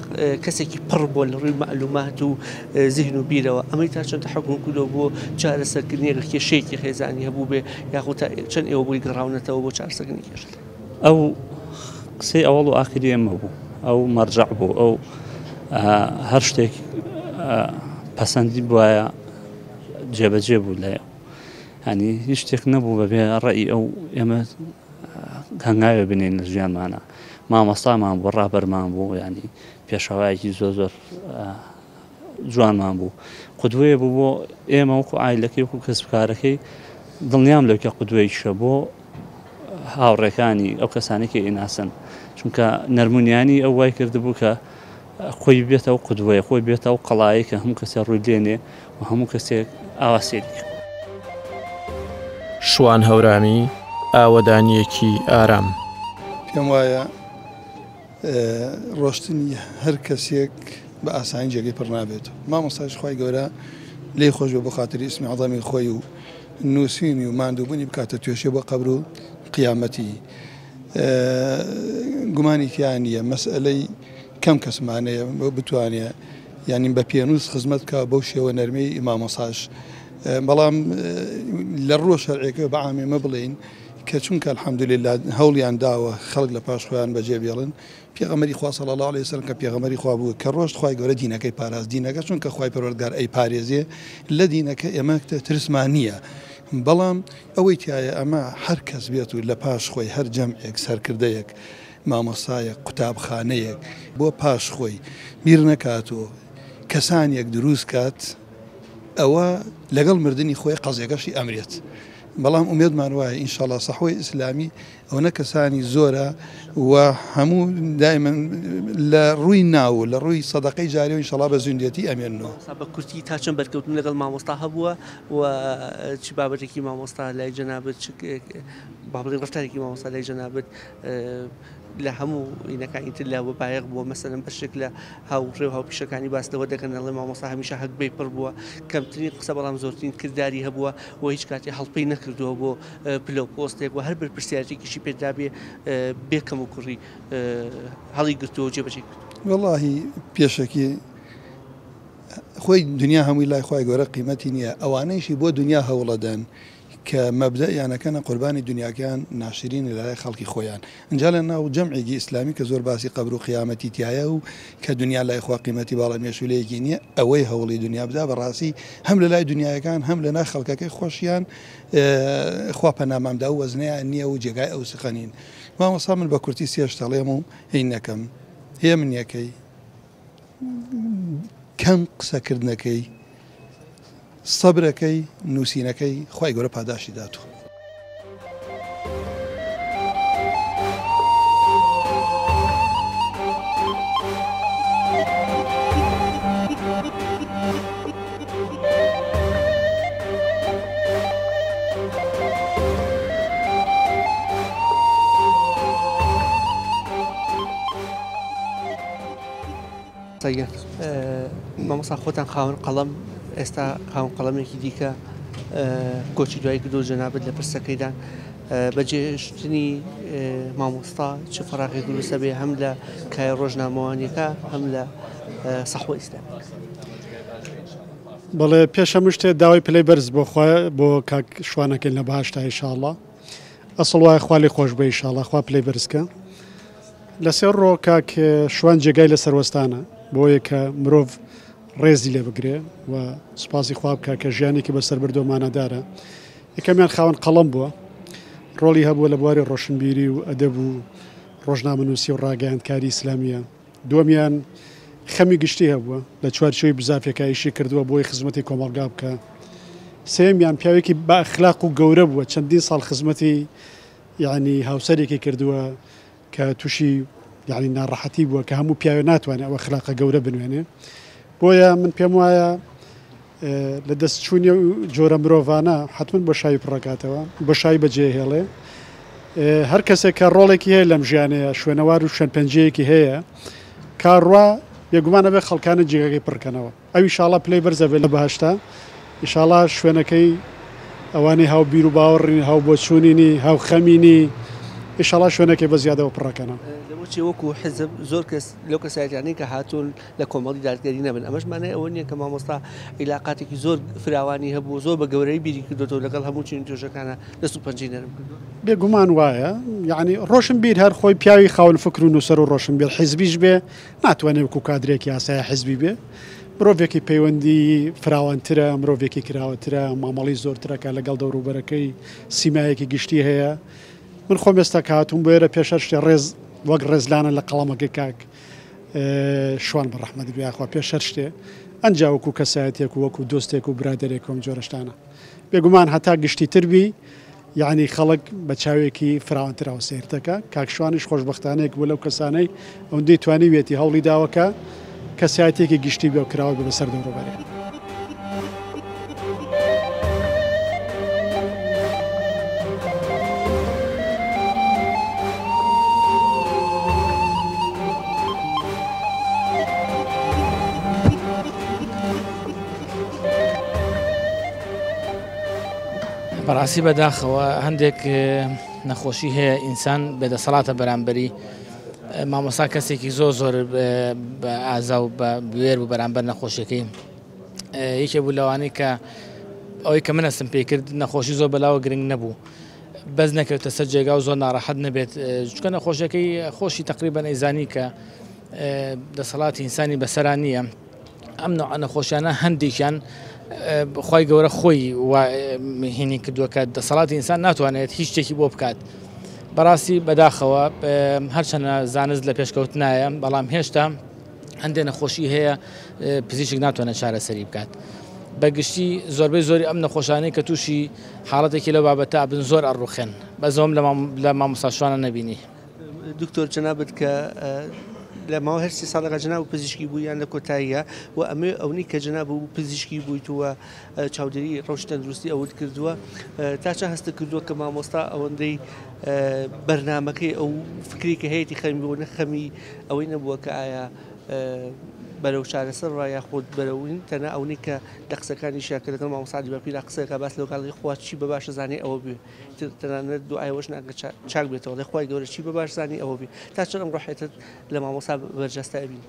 B: کەسێکی پڕ بۆ لە ڕووی مەعلومات و زیهن و بیرەوە ئەمەی تا چەند حکم کردەوە بۆ چارەسەرکردنی کێشەیەکی خێزانی هەبوو بێ یاخود تا چەند ئێوە بووی گەڕاونەتەوە بۆ چارەسەرکردنی کێشە
J: ئەو قسەی ئەوڵ و ئاخری ئێمە بوو ئەو مەرجع بوو ئەو هەر شتێک پەسەندی بواە جێبەجێ بوو لە هەنی هیچ شتێک نەبوو بەبێ ڕێی ئەو ئێمە هەنگاوێ بنین لە ژیانمانە مامۆستامان بۆ ڕابەرمان بوو ینی پێشەوایەکی زۆر زۆر جوانمان بوو قودوەیە بوو بۆ ئێمە وەکو ئایلەکەی وەکو کەسبکارەکەی دڵنیام لەو کە قودوەیەکیشە بۆ هاوڕێکانی ئەو کەسانی کە ئیناسن چونکە نەرمونیانی ئەو وای کردبوو کە خۆی بێتەوە قودوەیە خۆی بێتەوە قەڵایی کە هەموو کەسێک ڕووی دێنێ و هەموو کەسێک ئاواسێری
A: شوان هەورامی ئاوەدانیەکی ئارام
L: پێم وایە ڕۆشتنی هەر کەسێک بە ئاسانی جێگەی پڕ نابێت مامۆستاش خی گەورە لێی خۆش بە خااتری ئسمی عەزەمی خۆی و نووسینی و ماندووبوونی بکاتە توێشێ بۆ قەبر و قیامەتی گومانێکیان نییە مەسئلەی کەم کەسمانەیە بتوانێت یعنی بە پێنووس خزمەت بکە بەو شێوە نەرمەی ئیمامۆساش بەڵام لە ڕۆ شەرعێکە بە عامێمە بڵێن کە چونکە الحەمدولله هەوڵیان داوە خەڵک لە پاش خۆیان بەجێ بێڵن پێغەمبەری خوا صلی الله علیه وسلم کە پێغەمبەری خوا بوو کە ڕۆژ خوای گەورە دینەکەی پاراست دینەکە چونکە خوای پەروەردگار ئەی پارێزێ لە دینەکە ئێمە ترسمان نییە بەڵام ئەوەی تایە ئەمە هەر کەس بێت و لە پاش خۆی هەر جەمعێک سەرکردەیەک مامۆستایەک قوتابخانەیەک بۆ پاش خۆی بیر نەکاتەوە کەسانێک دروست کات ئەوە لەگەڵ مردنی خۆی قەزێکەشی ئەمرێت بەڵام ئومێدمان وایە ئینشاءڵڵا سەحوەی ئیسلامی ئەوە کەسانی زۆرە و هەموو دائما لە ڕووی ناو لە ڕووی سەدەقەی جاریەوە ئینشاءڵڵا بە زوندێتی ئەمێنەوە
B: بە کورتی تا چەند بەرکەوتن لەگەڵ مامۆستا هەبووە و چ بابەتێکی مامۆستا لای جەنابەت با بڵێن ڕفتارێکی مامۆستا لای جەنابەت لە هەموو ئینەکانی تر لە وەبایەق بووە مەسەلەن بەشێک لە هاوڕێ و هاوپیشەکانی باسلەوە دەکەن لەڵێ مامۆستا هەمیشە هەکبەی پڕ بووە کەمترین قسە بەڵام زۆرترین کردداری هەبووە و هیچ کاتی هەڵپەی نەکردووە بۆ پلە پۆستێک و هەر بەرپرسیارێکیشی پێدابێ بێکەم و کوڕی هەڵی گرتووە جێبەجێ کرد
L: واللهی پێشەکی خۆی دنیا هەمووی لای خۆی گەورە قیمەتی نییە ئەوانەیشی بۆ دنیا هەوڵەدەن کە مەبدەیانەکەنە قوربانی دنیاکان ناشرین لە لای خەڵکی خۆیان اینجا لە ناو جەمعێکی ئیسلامی کە زۆر باسی قەبر و قیامەتی تایە و کە دنیا لای خوا قیمەتی باڵا مێشولەیەکی نییە ئەوەی هەوڵی دنیا بدا بەڕاستی هەم لە لای دنیاەکان هەم لە ناو خەڵکەکەی خۆشیان خوا پەنامامدا و وەزنەیان نییە و جێگای ئەو سقەنین مامۆستا من بە کورتی سێش دەڵێم و هین نەکەم هێ من یەکەی کەم قسەکردنەکەی سەبرەکەی نووسینەکەی خوای گەورە پاداشی داتوە
B: مامۆستا خۆتان خاوەن قەڵەم ئێستا خاوەن قەڵەمێکی دیکە کۆچی دوای کردو جەنابەت لە پرسەکەیدان بەجێهێشتنی مامۆستا چ فەراغێک دروستە بێ هەم لە کای ڕۆژنامەوانیەکە هەم لە سەحوە ئیسلامی
I: بەڵێ پێش هەموو شتێ داوای پلەی بەرز بۆ کاک شوانەکەین لە بەهاشتا ئینشاءڵڵا ئەسڵ وایە خوا لێ خۆش بێ ئینشاءڵڵا خوا پلەی بەرزکە لە سێ ڕۆ کاک شوان جێگای لە سەروەستانە بۆیە کە مرۆڤ ڕێزی لێ بگرێ و سوپاسی خوا بکە کە ژیانێکی بەسەر بردۆمانەدارە یەکەمیان خاوەن قەڵەم بووە ڕۆڵی هەبووە لە بواری ڕۆشنبیری و ئەدەب و ڕۆژنامەنووسی و ڕاگەیاندکاری ئیسلامیە دووەمیان خەمی گشتی هەبووە لە چوارچێوەی بزافێکە ئیشی کردووە بۆی خزمەتی کۆمەڵگا بکە سێمیان پیاوێکی با ئەخلاق و گەورە بووە چەندین ساڵ خزمەتی یعنی هاوسەرێکی کردووە کە تووشی یعنی ناڕەحەتی بووە کە هەموو پیاوێ ناتوانێت ئەوە خلاقە گەورە بنوێنێ بۆیە من پێم وایە لە دەستچوونی جۆرە مرۆڤانە حتمما بۆ شاوی پڕەکاتەوە بۆ شاوی بەجێهێڵێ هەر کەسێک کە ڕۆڵێکی هەیە لەم ژیانەیە شوێنەوار و شوێن پەنجەیەکی هەیە کاڕوا بێگومانە بێ خەڵکانە جێگەکەی پڕکەنەوە ئەو ئینشاڵڵا پلەی بەرزە بێت لە بەهاشتا ئینشاڵڵا شوێنەکەی ئەوانەی هاو بیر و باوەڕین هاو بۆچوونینی هاو خەمینی ئینشاڵڵا شوێنەکەی بە زیادەوە پڕەکەنەوە
B: لەبۆچی وەکو حزب زۆر کەس لەو کەسایەتیانەی کە هاتوون لە کۆمەڵی دادگەری نەبن ئەمەش مانای ئەوە نییە کە مامۆستا عیلاقاتێکی زۆر فراوانی هەبوو زۆر بە گەورەی بیری کردوەوە لەگەڵ هەموو چین توێژەکانە دەست و پەنجەی نەرم کردو
I: بێگومان وایە یعنی ڕۆشن بیر هەر خۆی پیاوی خاون فکر و نووسەر و ڕۆشن بیر حیزبیش بێ ناتوانێت وەکو کادرێکی یاسایە حیزبی بێ مرۆڤێکی پەیوەندی فراوانترە مرۆڤێکی کراوەترە مامەڵی زۆرترەکە لەگەڵ دەوروبەرەکەی سیمایەکی گشتی هەیە من خۆم ئێستا کاتوم بۆ ئێرە پێشەر شتێ ڕێز وەک ڕێزلانە لە قەڵەمەکەی کاک شوان بە ڕەحمەتی بیاخوا پێشەر شتێ ئەنجا وەکو کەسایەتێک و وەکو دۆستێک و برادێک و جۆرەشتانە بێگومان هەتا گشتی تربی یعنی خەڵک بە چاوێکی فراوانترەوە سیرتەکە کاک شوانیش خۆشبەختانەیەک بوو لەو کەسانەی ئەوەندەی توانی وێتی هەوڵی داوەکە کەسایەتێکی گشتی بێ و کراوە بێ بەسەر دەوروبەرێ
M: بەڕاستی بەداخەوە هەندێک نەخۆشی هەیە ئینسان بێدەسەڵاتە بەرامبەری مامۆستا کەسێکی زۆر بە ئازا و بە بوێر و بەرامبەر نەخۆشیەکەی یەکێ بوو لەوانەی کە ئەوەی کە منەسم پێ کرد نەخۆشی زۆر بەلاوە گرنگ نەبوو بەس نەکەوتە سەر جێگا و زۆر ناڕەحەت نەبێت چونکە نەخۆشیەکەی خۆشی تقریبا ئەیزانی کە دەسەڵاتی ئینسانی بەسەران نییە ئەم نوع نەخۆشیانە هەندێکیان خی گەورە خۆی هینی کردووە کە دەسەڵاتی ئینسان ناتوانێت هیچ شتێکی بۆ بکات بەڕاستی بەداخەوە هەرچەنە زانست لە پێشکەوتنایە بەڵام هێشتا هەندێک نەخۆشی هەیە پزیشک ناتوانێت چارەسەری بکات بەگشتی زۆربەی زۆری ئەم نەخۆشانەی کە تووشی حاڵەتێکی لەو بابەتە بن زۆر ئەڕوخێن بەزەوم لە مامۆستاشوانە نەبینی
B: دکتۆر جەنابەت کە لە ماوە هەرسی ساڵەکە جەناب پزیشکی بوویان لە کۆتاییە و ئەمێ ئەوەی کە جەناب و پزیشکی بوویتووە چاودێری ڕەوشی تەندروستی ئەوت کردووە تا چە هەستە کردووە کە مامۆستا ئەوەندەی بەرنامەکەی ئەو فکری کە هەیەی خەمی بۆ نەخەمی ئەوەی نەبووە کە ئایا بەرەو چارەسەر ڕایە خۆت بەرەوین تەنە ئەوەی کە لە قسەکانی شاکردەکە مامۆستا دیبەپیرا قسەکە باس لەگەڵی خوا چی بە باشە زانێ ئەوە بێ تەنانەت دوعایەوەش ناکە چاک بێتەوە لە خوای گەورە چی بە باش زانی ئەوە بێ تا چەند ئەم ڕۆحێتت لە مامۆستا بەرجەستە ئەبین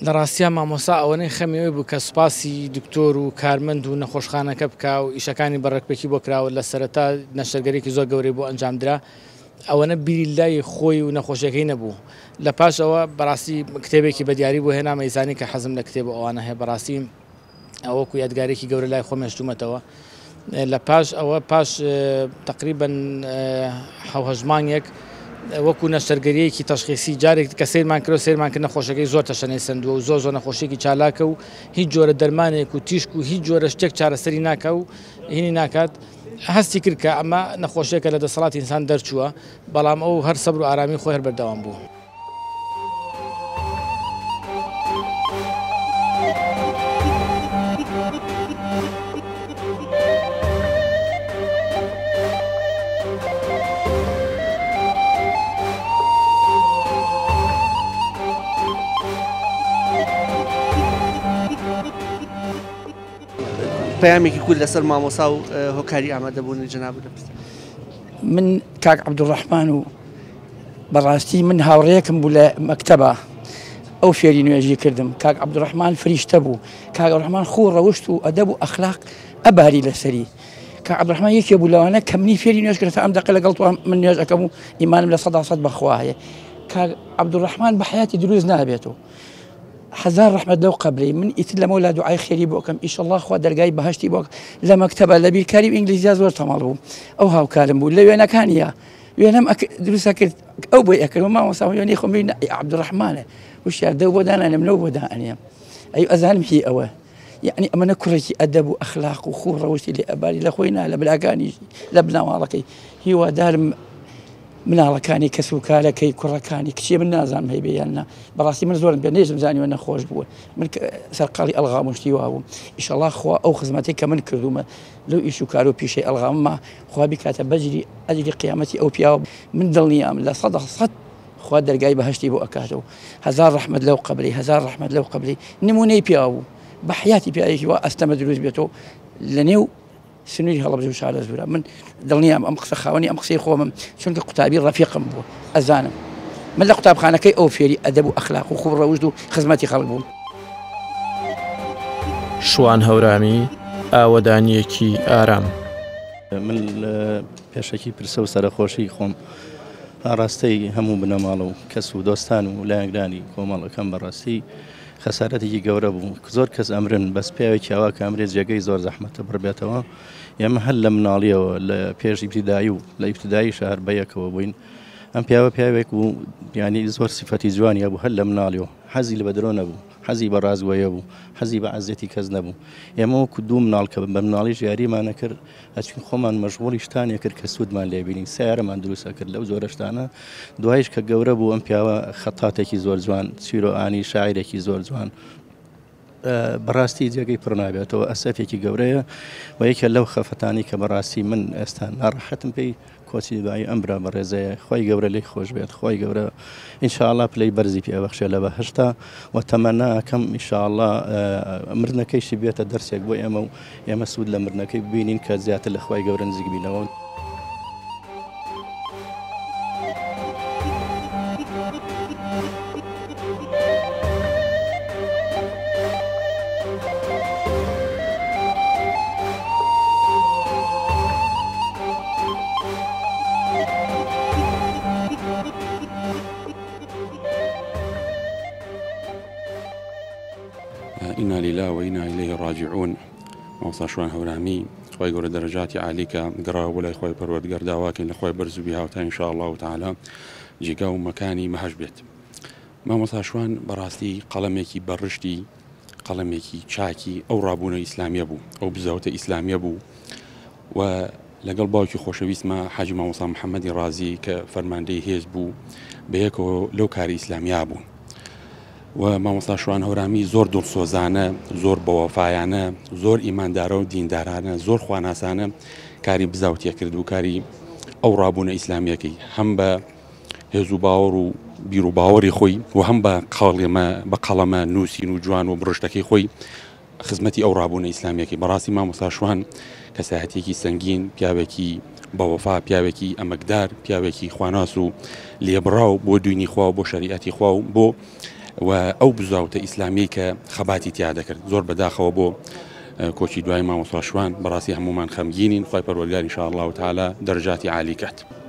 M: لە ڕاستیان مامۆستا ئەوەنەی خەمیەوەی بوو کە سوپاسی دکتۆر و کارمەند و نەخۆشخانەکە بکا و ئیشەکانی بەڕێکپێکی بۆ کراوە لە سەرەتا نەشتەرگەرێکی زۆر گەورەی بۆ ئەنجامدرا ئەوەنە بیری لای خۆی و نەخۆشیەکەی نەبوو لە پاش ئەوە بەڕاستی کتێبێکی بە دیاری بۆ هێنا مەیزانی کە حەزم لە کتێب ئەوانە هەیە بەڕاستی ئەوەکو یادگارێکی گەورە لای خۆ مێشتومەتەوە لە پاش ئەوە پاش تقریبەن هەژمانێک وەکو نەشتەرگەریەکی تەشخیصی جارێک کە سیرمان کرد و سیرمان کرد نەخۆشیەکەی زۆر تەشەنەی سندووە و زۆر نەخۆشیێکی چالاکە و هیچ جۆرە دەرمانێک و تیشک و هیچ جۆرە شتێک چارەسەری ناکە و هینی ناکات هەستی کرد کە ئەمە نەخۆشیەکە لە دەسەڵاتی ئینسان دەرچووە بەڵام ئەو هەر سەبر و ئارامی خۆی هەر بەردەوام بوو.
B: پەیامێکی کورد لەسەر مامۆستا و هۆکاری ئامادەبوونی جەناب
N: من کاک عەبدوڕەحمان و بەڕاستی من هاوڕێیەکم بوو لە مەکتەبە ئەو فێری نوێژی کردم کاک عەبدوڕەحمان فریشتە بوو کاک عەبدوڕەحمان خۆ ڕەوشت و ئەدەب و ئەخلاق ئەباری لەسەری کاک عەبدوڕەحمان یەکێ بوو لەوانە کە منی فێری نوێژ کرد ئەم دەقە لەگەڵ من نوێژ ئەەکەم و ئیمانم لە 100% بەخوا هەیە کاک عەبدوڕەحمان بە حیاتی دروست نابێتەوە حەزار ڕەحمەت لەو قەبرەی من ئیتر لە مەولا دوعای خێری بۆ ئەکەم ئیشەڵڵا خوا دەرگای بەهەشتی بۆ لە مەکتەبە لە بیرکاری و ئینگلیزیا زۆر تەماڵ بوو ئەو هاوکارم بوو لە وێنەکانیە وێنەم دروستە کرد ئەو بۆی ئەکرد مامۆستا وێنەی خۆم عەبدوڕەحمانە وشیار دەو بۆ دانانم لەو بۆ دانێم ئەی ئەزانم هی ئەوە یعنی ئەمەنە کوڕێکی ئەدەب و ئەخلاق و خوو ڕەوشتی لێ ئەباری لە خۆی نا لە بلاکانی لە بناوەڵەکەی هیوادارم مناڵەکانی کەس و کارەکەی کوڕەکانی کچێ من نازانم هەیە بێیاننا بەڕاستی من زۆرم پێ نێژم زانیوە نەخۆش بووە من سەرقاڵی ئەلغامشتی وابووم ئیشەڵڵا خوا ئەو خزمەتێک کە من کردومە لەو ئیش و کار و پیشەی ئەلغامما خوا بیکاتە بەجری ئەجری قیامەتی ئەو پیاوە من دڵنیام لە 100% خوا دەرگای بەهەشتی بۆ ئەکاتەوە هەزار ڕەحمەت لەو قەبرەی هەزار ڕەحمەت لەو قەبرەی نمونەی پیاو بوو بە حیاتی پیاوێکی وا ئەستەمە دروست بێتەوە لە نێو سنووری هەڵەبجە و شارە زورە من دڵنیام ئەم قسە خاوەنی ئەم قسەی خۆمم چونکە قوتابی ڕەفیقم بووە ئەزانم من لە قوتابخانەکەی ئەو فێری ئەدەب و ئەخلاق و خوڕ ڕەوشت و خزمەتی خەڵک بووم.
A: شوان هەورامی ئاوەدانیەکی ئارام
O: من پێشەکی پرسە و سەرخۆشی خۆم ڕاستەی هەموو بنەماڵە و کەس و دۆستان و لایەنگرانی کۆمەڵەکەم بەڕاستی خەسارەتێکی گەورە بوو زۆر کەس ئەمرن بەس پیاوێکی ئەوە کە ئەمرێ جێگەی زۆر زەحمەتە بڕبێتەوە ئێمە هەر لە مناڵیەوە لە پێش ئیبتیدایی و لە ئیبتیدایی شار بەیەکەوە بووین ئەم پیاوێک بوو ینی زۆر سیفەتی جوانیە بوو هەر لە مناڵیەوە حەزی لە بەدرۆ نەبوو حەزی بە ڕازگۆیە بوو حەزی بە عەزەتی کەس نەبوو ئێمە وەکو دوو مناڵ کە بە مناڵیش یاریمانە کرد ئەچین خۆمان مەشغوڵی شتانێ کرد کە سوودمان لێبینین سیارەمان دروستە کرد لەو زۆرە شتانە دوایش کە گەورە بوو ئەم پیاوە خەتاتێکی زۆر جوان چیرۆئانی شاعیرێکی زۆر جوان بەڕاستی جێگەی پڕ نابێتەوە ئەسەفێکی گەورەیە و یەکە لەو خەفتانی کە بەڕاستی من ئێستا ناڕەحەتم پێی کۆچی دوایی ئەمرا بەڕێزەیە خۆی گەورە لی خۆش بێت خۆی گەورە ئینشاءالله پلەی بەرزی پێبەخشێ لە بەهشتا و تەمەناکەم ئینشاءالله مردنەکەیشی بێتە دەرسێک بۆ ئێمە و ئێمە سوود لە مردنەکەی ببینین کە زیاتر لە خۆی گەورە نزیک بینەوە.
P: إنا لله وإنا إليه راجعون. مامۆستا شوان هەورامی خۆی گەورە دەرەجاتی عالیکە گەڕاوە بۆ لای خۆی پەروەردگار داواکەین لە خۆی بەرز و بیهاوتا ئینشاء الله تعالی جێگا و مەکانی مەهەش بێت. مامۆستا شوان بەڕاستی قەڵەمێکی بەڕشتی قەڵەمێکی چاکی ئەو ڕابوونە ئیسلامیە بوو ئەو بزەوتە ئیسلامیە بوو و لەگەڵ باوکی خۆشەویستمە حاجی مامۆستا محەممەدی رازی کە فەرماندەی هێز بوو بەیەکەوە لەو کاری ئیسلامیا بوون و مامۆستا شوان هەورامی زۆر دڵسۆزانە زۆر بەوەفایانە زۆر ئیماندارە و دیندارانە زۆر خواناسانە کاری بزاوتیە کرد و کاری ئەو ڕابوونە ئیسلامیەکەی هەم بە هێز و باوەڕ و بیر و باوەڕی خۆی و هەم بە قەڵەمە نووسین و جوان و بڕشتەکەی خۆی خزمەتی ئەو ڕابوونە ئیسلامیەکەی بەڕاستی مامۆستا شوان کەسایەتێکی سەنگین پیاوێکی بەوەفا پیاوێکی ئەمەکدار پیاوێکی خواناس و لێبڕاو بۆ دوینی خوا و بۆ شەریعەتی خوا و بۆ و ئەو بزاوتە ئیسلامی کە خەباتی تیا دەکرد زۆر بەداخەوە بۆ کۆچی دوای مامۆستا شوان بەڕاستی هەمومان خەمگینین خۆی پەروەردگار ئینشاء الله تعالی دەرەجاتی عالی کات.